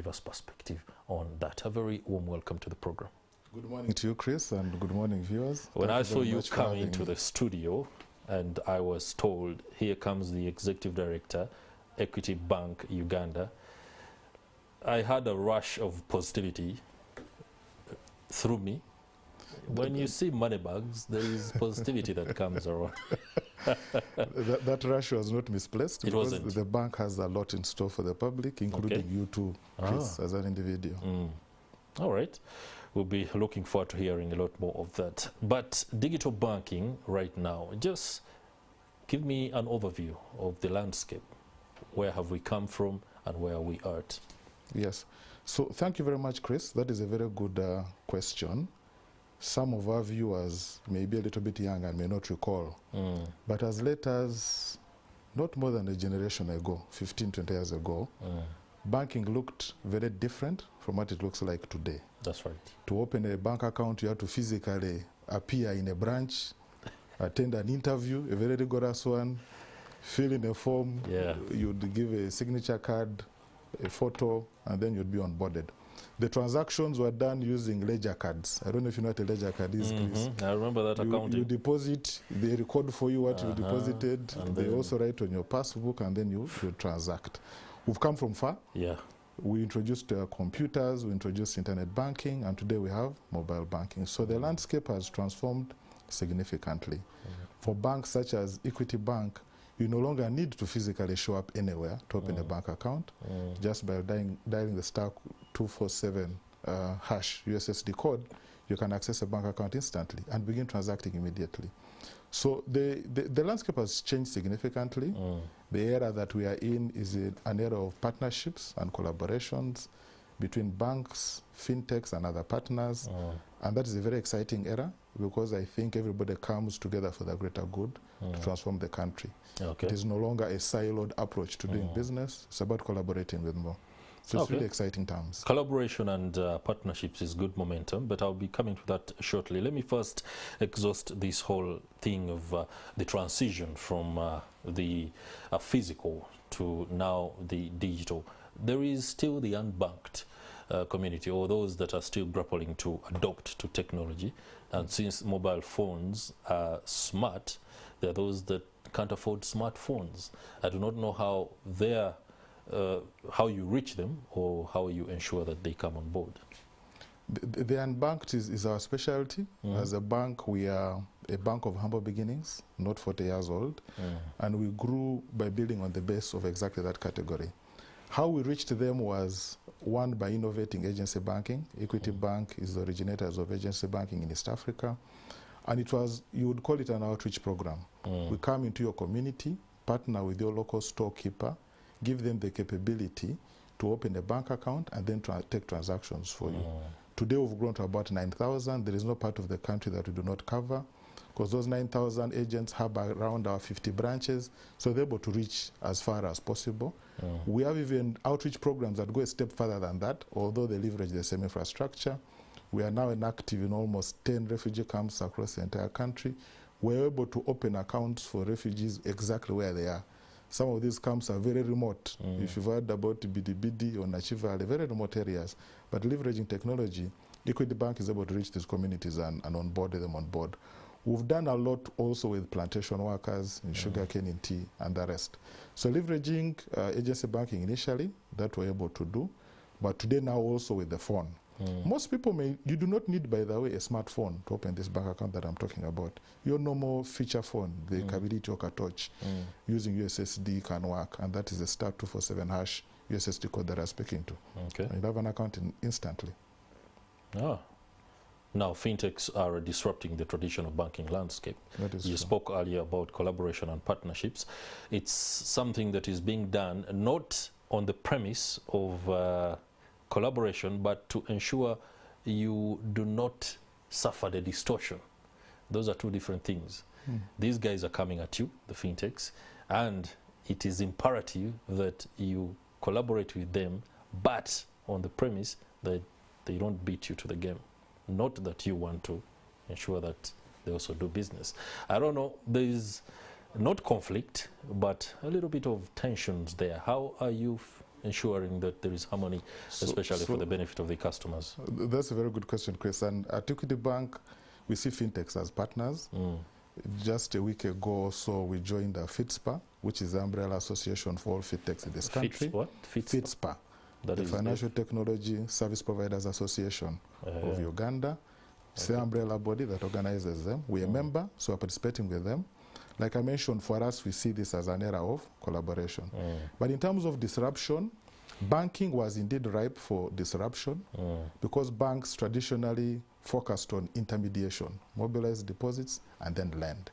give us perspective on that. A very warm welcome to the program. Good morning to you, Chris, and good morning, viewers. When I saw you come into the studio, and I was told, here comes the Executive Director, Equity Bank Uganda, I had a rush of positivity through me. When you see money bags, there is positivity that comes around. that rush was not misplaced. It wasn't. The bank has a lot in store for the public, including you too, Chris, as an individual. All right. We'll be looking forward to hearing a lot more of that. But digital banking right now, just give me an overview of the landscape. Where have we come from and where are we at? Yes. So thank you very much, Chris. That is a very good question. Some of our viewers may be a little bit young and may not recall. But as late as not more than a generation ago, 15, 20 years ago, banking looked very different from what it looks like today. That's right. To open a bank account, you have to physically appear in a branch, attend an interview, a very rigorous one, fill in a form, you'd give a signature card, a photo, and then you'd be onboarded. The transactions were done using ledger cards. I don't know if you know what a ledger card is, Chris. I remember that accounting. You deposit, they record for you what you deposited, and they also write on your passbook, and then you transact. We've come from far. Yeah. We introduced computers, we introduced internet banking, and today we have mobile banking. So the landscape has transformed significantly. For banks such as Equity Bank, you no longer need to physically show up anywhere to open a bank account. Just by dialing the star 247 hash USSD code, you can access a bank account instantly and begin transacting immediately. So the landscape has changed significantly. The era that we are in is an era of partnerships and collaborations between banks, fintechs, and other partners. And that is a very exciting era because I think everybody comes together for the greater good to transform the country. It is no longer a siloed approach to doing business. It's about collaborating with more. So it's really exciting times. Collaboration and partnerships is good momentum, but I'll be coming to that shortly. Let me first exhaust this whole thing of the transition from the physical to now the digital. There is still the unbanked community, or those that are still grappling to adopt to technology. And since mobile phones are smart, there are those that can't afford smartphones. I do not know how they're how you reach them or how you ensure that they come on board. The unbanked is our specialty. As a bank, we are a bank of humble beginnings, not 40 years old, and we grew by building on the base of exactly that category. How we reached them was, one, by innovating agency banking. Equity Bank is the originators of agency banking in East Africa, and it was, you would call it an outreach program. We come into your community, partner with your local storekeeper, give them the capability to open a bank account and then take transactions for you. Today we've grown to about 9,000. There is no part of the country that we do not cover, because those 9,000 agents have around our 50 branches, so they're able to reach as far as possible. We have even outreach programs that go a step further than that, although they leverage the same infrastructure. We are now inactive in almost 10 refugee camps across the entire country. We're able to open accounts for refugees exactly where they are. Some of these camps are very remote. If you've heard about Bidi or Nachi Valley, very remote areas. But leveraging technology, Equity Bank is able to reach these communities and onboard them on board. We've done a lot also with plantation workers in sugarcane, in tea, and the rest. So leveraging agency banking initially, that we're able to do. But today now also with the phone. Most people you do not need, by the way, a smartphone to open this bank account that I'm talking about. Your normal feature phone, the Kabili Choka Touch, using USSD can work, and that is the star 247 hash USSD code that I'm speaking to. And you have an account instantly. Now, fintechs are disrupting the traditional banking landscape. That is you true. spoke earlier about collaboration and partnerships. It's something that is being done not on the premise of collaboration, but to ensure you do not suffer the distortion. Those are two different things. These guys are coming at you, the fintechs, and it is imperative that you collaborate with them, but on the premise that they don't beat you to the game. Not that you want to ensure that they also do business. I don't know, there is not conflict, but a little bit of tensions there. How are you ensuring that there is harmony, especially for the benefit of the customers? That's a very good question, Chris. And at Equity Bank, we see fintechs as partners. Just a week ago or so, we joined the FITSPA, which is the umbrella association for all fintechs in this country. What? FITSPA, the Financial Technology Service Providers Association of Uganda. It's the umbrella body that organizes them. We're a member, so we're participating with them. Like I mentioned, for us, we see this as an era of collaboration. But in terms of disruption, banking was indeed ripe for disruption because banks traditionally focused on intermediation, mobilize deposits, and then lend.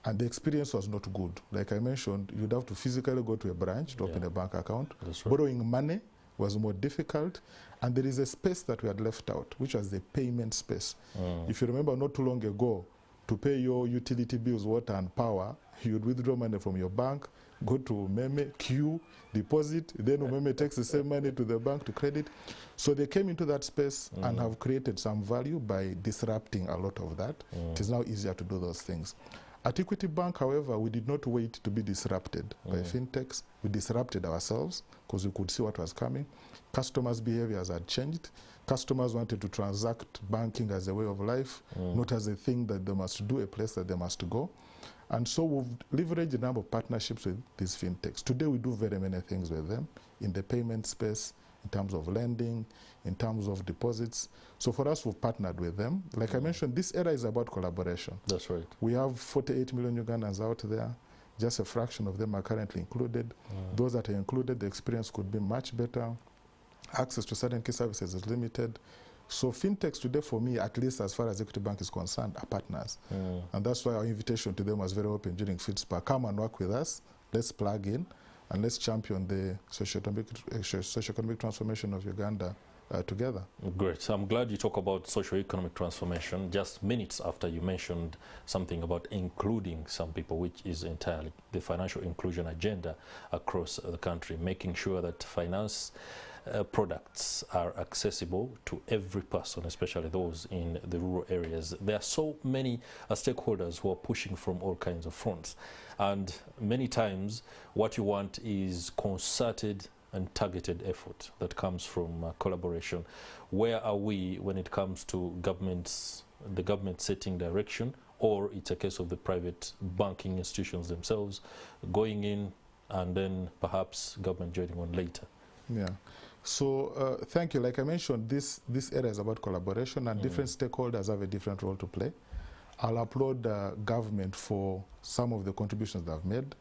And the experience was not good. Like I mentioned, you'd have to physically go to a branch to open a bank account. Borrowing money was more difficult. And there is a space that we had left out, which was the payment space. If you remember not too long ago, to pay your utility bills, water and power, you'd withdraw money from your bank, go to Meme, queue, deposit, then Meme takes the same money to the bank to credit. So they came into that space and have created some value by disrupting a lot of that. It is now easier to do those things. At Equity Bank, however, we did not wait to be disrupted by fintechs. We disrupted ourselves because we could see what was coming. Customers' behaviors had changed. Customers wanted to transact banking as a way of life, not as a thing that they must do, a place that they must go. And so we've leveraged a number of partnerships with these fintechs. Today we do very many things with them in the payment space, in terms of lending, in terms of deposits. So for us, we've partnered with them. Like I mentioned, this era is about collaboration. That's right. We have 48 million Ugandans out there. Just a fraction of them are currently included. Those that are included, the experience could be much better. Access to certain key services is limited. So fintechs today, for me, at least as far as Equity Bank is concerned, are partners. And that's why our invitation to them was very open during FITSPA. Come and work with us. Let's plug in and let's champion the socio-economic transformation of Uganda together. Great. I'm glad you talk about socio-economic transformation just minutes after you mentioned something about including some people, which is entirely the financial inclusion agenda across the country, making sure that finance products are accessible to every person, especially those in the rural areas. There are so many stakeholders who are pushing from all kinds of fronts. And many times what you want is concerted and targeted effort that comes from collaboration. Where are we when it comes to the government setting direction, or it's a case of the private banking institutions themselves going in and then perhaps government joining on later? Yeah. So thank you. Like I mentioned, this area is about collaboration, and different stakeholders have a different role to play. I'll applaud the government for some of the contributions they've made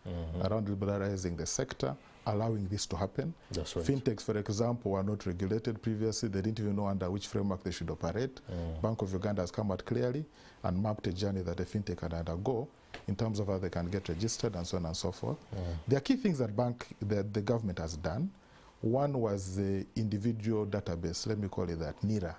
around liberalizing the sector, allowing this to happen. That's right. Fintechs, for example, were not regulated previously. They didn't even know under which framework they should operate. Bank of Uganda has come out clearly and mapped a journey that a fintech can undergo in terms of how they can get registered and so on and so forth. There are key things that the government has done. One was the individual database, let me call it that, NIRA.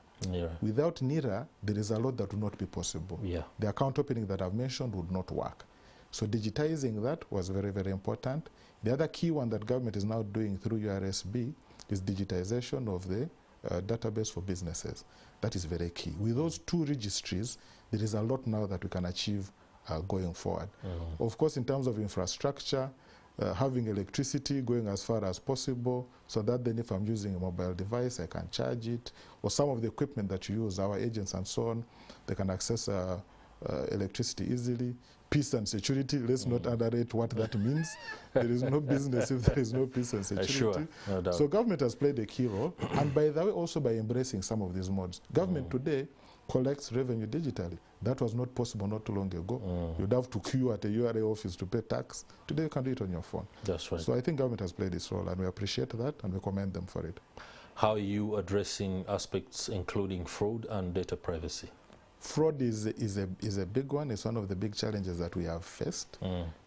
Without NIRA, there is a lot that would not be possible. The account opening that I've mentioned would not work. So digitizing that was very, very important. The other key one that government is now doing through URSB is digitization of the database for businesses. That is very key. With those two registries, there is a lot now that we can achieve going forward. Of course, in terms of infrastructure, having electricity going as far as possible, so that then if I'm using a mobile device, I can charge it, or some of the equipment that you use, our agents and so on, they can access electricity easily. Peace and security, let's not underrate what that means. There is no business if there is no peace and security. Sure, no doubt. So government has played a key role, and by the way, also by embracing some of these modes. Government today collects revenue digitally. That was not possible not too long ago. You'd have to queue at a URA office to pay tax. Today you can do it on your phone. That's right. So I think government has played this role, and we appreciate that and we commend them for it. How are you addressing aspects including fraud and data privacy? Fraud is a big one. It's one of the big challenges that we have faced.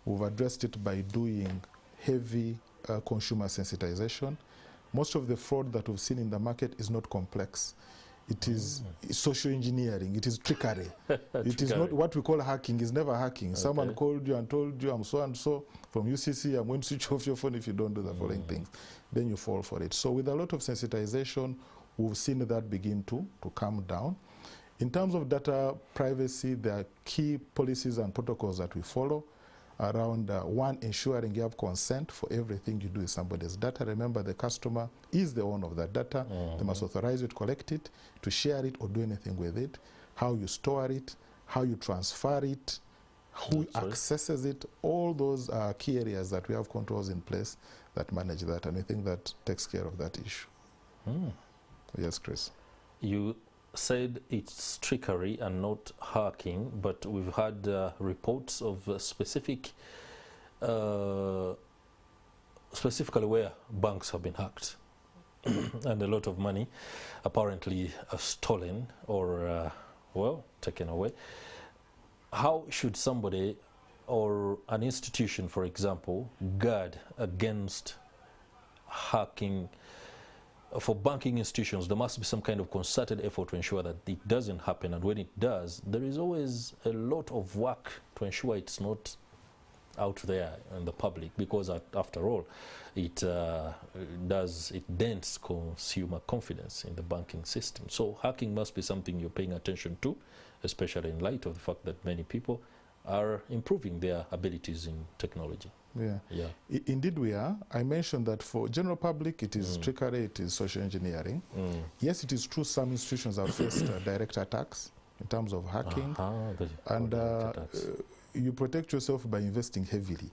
We've addressed it by doing heavy consumer sensitization. Most of the fraud that we've seen in the market is not complex. It is social engineering. It is trickery. It is not what we call hacking. It's never hacking. Okay. Someone called you and told you, I'm so and so from UCC, I'm going to switch off your phone if you don't do the following things. Then you fall for it. So with a lot of sensitization, we've seen that begin to come down. In terms of data privacy, there are key policies and protocols that we follow. around one, ensuring you have consent for everything you do with somebody's data. Remember, the customer is the owner of that data. They must authorize you to collect it, to share it, or do anything with it. How you store it, how you transfer it, who accesses it. All those are key areas that we have controls in place that manage that, and I think that takes care of that issue. Yes, Chris. You said it's trickery and not hacking, but we've had reports of specifically where banks have been hacked and a lot of money apparently stolen or well, taken away. How should somebody or an institution, for example, guard against hacking? For banking institutions, there must be some kind of concerted effort to ensure that it doesn't happen, and when it does, there is always a lot of work to ensure it's not out there in the public, because after all, it dents consumer confidence in the banking system. So hacking must be something you're paying attention to, especially in light of the fact that many people are improving their abilities in technology. Yeah. Indeed we are. I mentioned that for general public it is trickery, it is social engineering. Yes, it is true some institutions have faced direct attacks in terms of hacking, and you protect yourself by investing heavily.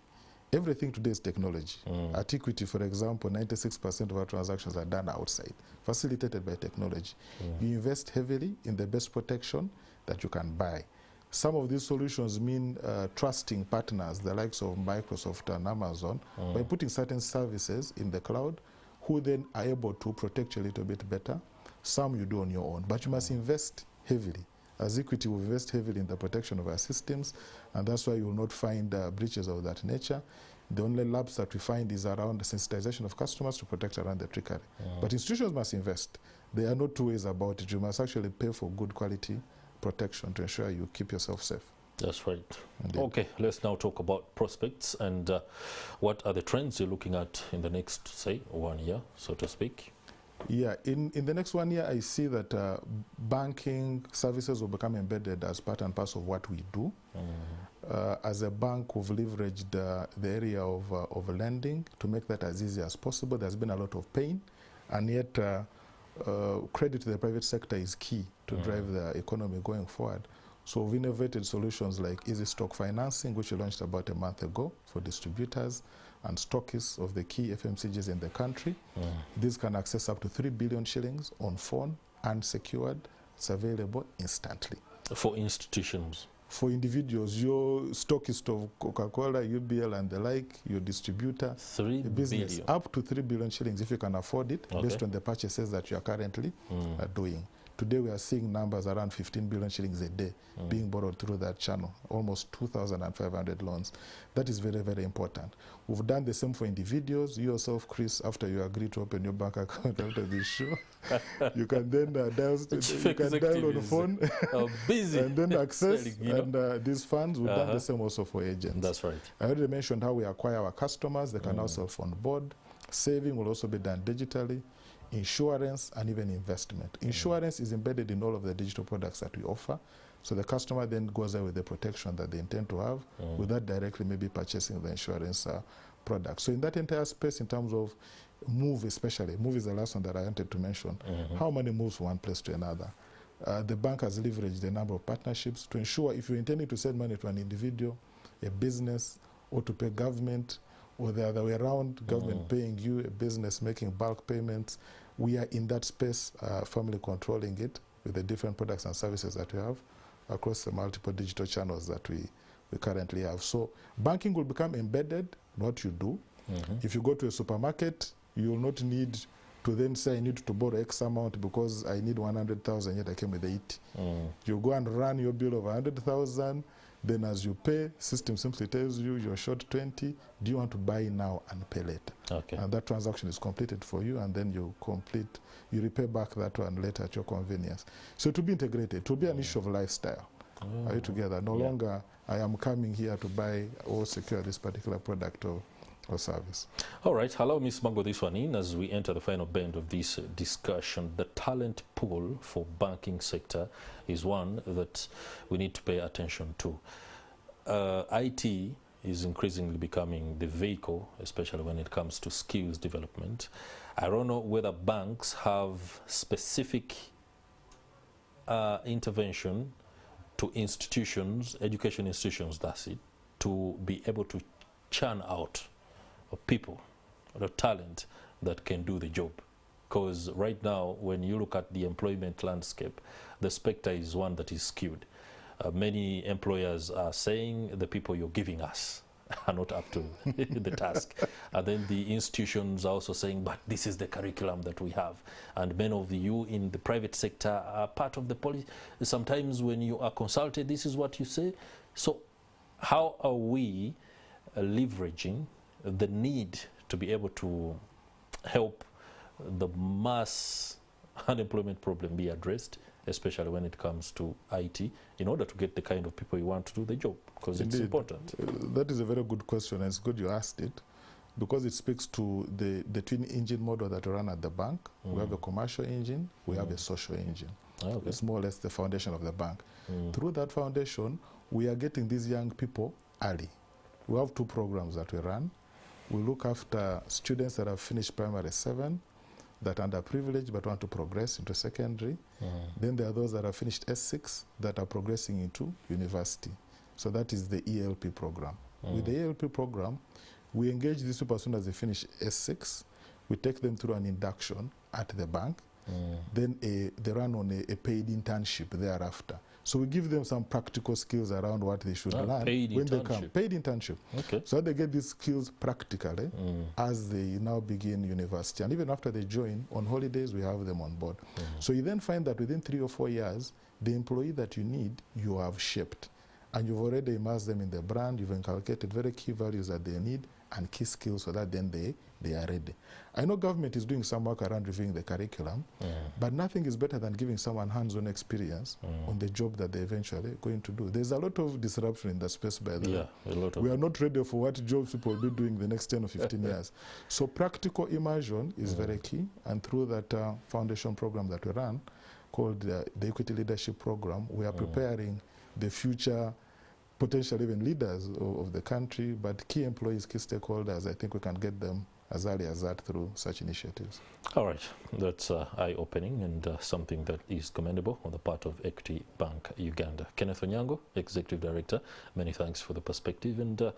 Everything today is technology. At Equity, for example, 96% of our transactions are done outside, facilitated by technology. You invest heavily in the best protection that you can buy. Some of these solutions mean trusting partners, the likes of Microsoft and Amazon, by putting certain services in the cloud, who then are able to protect you a little bit better. Some you do on your own, but you must invest heavily. As Equity, we invest heavily in the protection of our systems, and that's why you will not find breaches of that nature. The only lapse that we find is around the sensitization of customers to protect around the trickery. But institutions must invest. There are no two ways about it. You must actually pay for good quality protection to ensure you keep yourself safe. That's right. Indeed. Okay, let's now talk about prospects and what are the trends you're looking at in the next, say, 1 year, so to speak? Yeah, in the next 1 year, I see that banking services will become embedded as part and parcel of what we do. As a bank, we've leveraged the area of lending to make that as easy as possible. There's been a lot of pain, and yet credit to the private sector is key to drive the economy going forward. So we've innovated solutions like easy stock financing, which we launched about a month ago for distributors and stockists of the key FMCGs in the country. These can access up to 3 billion shillings on phone, unsecured. It's available instantly. For institutions? For individuals, your stockist of Coca-Cola, UBL and the like, your distributor, 3 business, billion. up to 3 billion shillings if you can afford it, based on the purchases that you are currently doing. Today we are seeing numbers around 15 billion shillings a day being borrowed through that channel, almost 2,500 loans. That is very, very important. We've done the same for individuals. You yourself, Chris, after you agree to open your bank account after this show, you can then dial on the phone busy. and then access these funds. We've done the same also for agents. That's right. I already mentioned how we acquire our customers. They can now self-onboard. Saving will also be done digitally. Insurance and even investment. Insurance is embedded in all of the digital products that we offer. So the customer then goes there with the protection that they intend to have without directly maybe purchasing the insurance product. So in that entire space, in terms of move especially, move is the last one that I wanted to mention. How money moves from one place to another. The bank has leveraged a number of partnerships to ensure if you're intending to send money to an individual, a business, or to pay government, or the other way around, government paying you, a business making bulk payments. We are in that space, firmly controlling it with the different products and services that we have across the multiple digital channels that we currently have. So banking will become embedded in what you do. If you go to a supermarket, you will not need to then say I need to borrow X amount because I need 100,000, yet I came with 80. You go and run your bill of 100,000. Then as you pay, system simply tells you you're short 20. Do you want to buy now and pay later? Okay. And that transaction is completed for you, and then you repay back that one later at your convenience. So it will be integrated. It will be an issue of lifestyle. Are you together? No longer I am coming here to buy or secure this particular product or service. All right, allow me to smuggle this one in as we enter the final bend of this discussion. The talent pool for banking sector is one that we need to pay attention to. IT is increasingly becoming the vehicle, especially when it comes to skills development. I don't know whether banks have specific intervention to institutions, education institutions, that's it, to be able to churn out people, the talent that can do the job. Because right now, when you look at the employment landscape, the spectre is one that is skewed. Many employers are saying the people you're giving us are not up to the task. And then the institutions are also saying, but this is the curriculum that we have. And many of you in the private sector are part of the policy. Sometimes when you are consulted, this is what you say. So how are we leveraging the need to be able to help the mass unemployment problem be addressed, especially when it comes to IT, in order to get the kind of people you want to do the job, because it's important. That is a very good question, and it's good you asked it, because it speaks to the twin engine model that we run at the bank. We have a commercial engine, we have a social engine. Okay. It's more or less the foundation of the bank. Through that foundation, we are getting these young people early. We have 2 programs that we run. We look after students that have finished primary 7, that are underprivileged but want to progress into secondary. Then there are those that have finished S6 that are progressing into university. So that is the ELP program. With the ELP program, we engage these people as soon as they finish S6. We take them through an induction at the bank. Then they run on a paid internship thereafter. So we give them some practical skills around what they should learn when they come. Paid internship. Okay. So they get these skills practically as they now begin university. And even after they join, on holidays, we have them on board. So you then find that within 3 or 4 years, the employee that you need, you have shaped. And you've already immersed them in the brand, you've inculcated very key values that they need and key skills so that then they are ready. I know government is doing some work around reviewing the curriculum, but nothing is better than giving someone hands-on experience on the job that they're eventually going to do. There's a lot of disruption in that space, by the way. We are not ready for what jobs people will be doing the next 10 or 15 years. So practical immersion is very key, and through that foundation program that we run, called the Equity Leadership Program, we are preparing the future potential even leaders of the country, but key employees, key stakeholders. I think we can get them as early as that through such initiatives. All right, that's eye-opening and something that is commendable on the part of Equity Bank Uganda. Kenneth Onyango, Executive Director, many thanks for the perspective and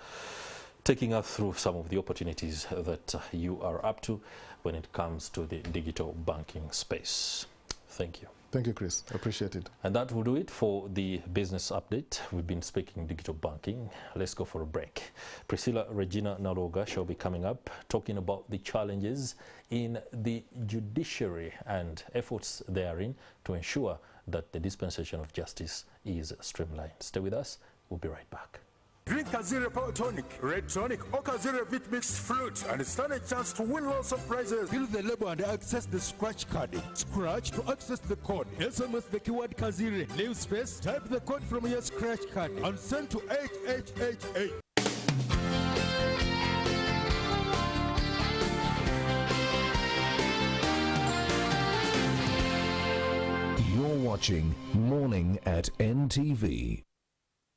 taking us through some of the opportunities that you are up to when it comes to the digital banking space. Thank you. Thank you, Chris. Appreciate it. And that will do it for the business update. We've been speaking digital banking. Let's go for a break. Priscilla Regina Naloga shall be coming up talking about the challenges in the judiciary and efforts therein to ensure that the dispensation of justice is streamlined. Stay with us. We'll be right back. Drink Kazire Power Tonic, Red Tonic, or Kazire Vit Mixed Fruit and stand a chance to win lots of prizes. Fill the label and access the scratch card. Scratch to access the code. SMS the keyword Kazire, leave space, type the code from your scratch card and send to 8888. You're watching Morning at NTV.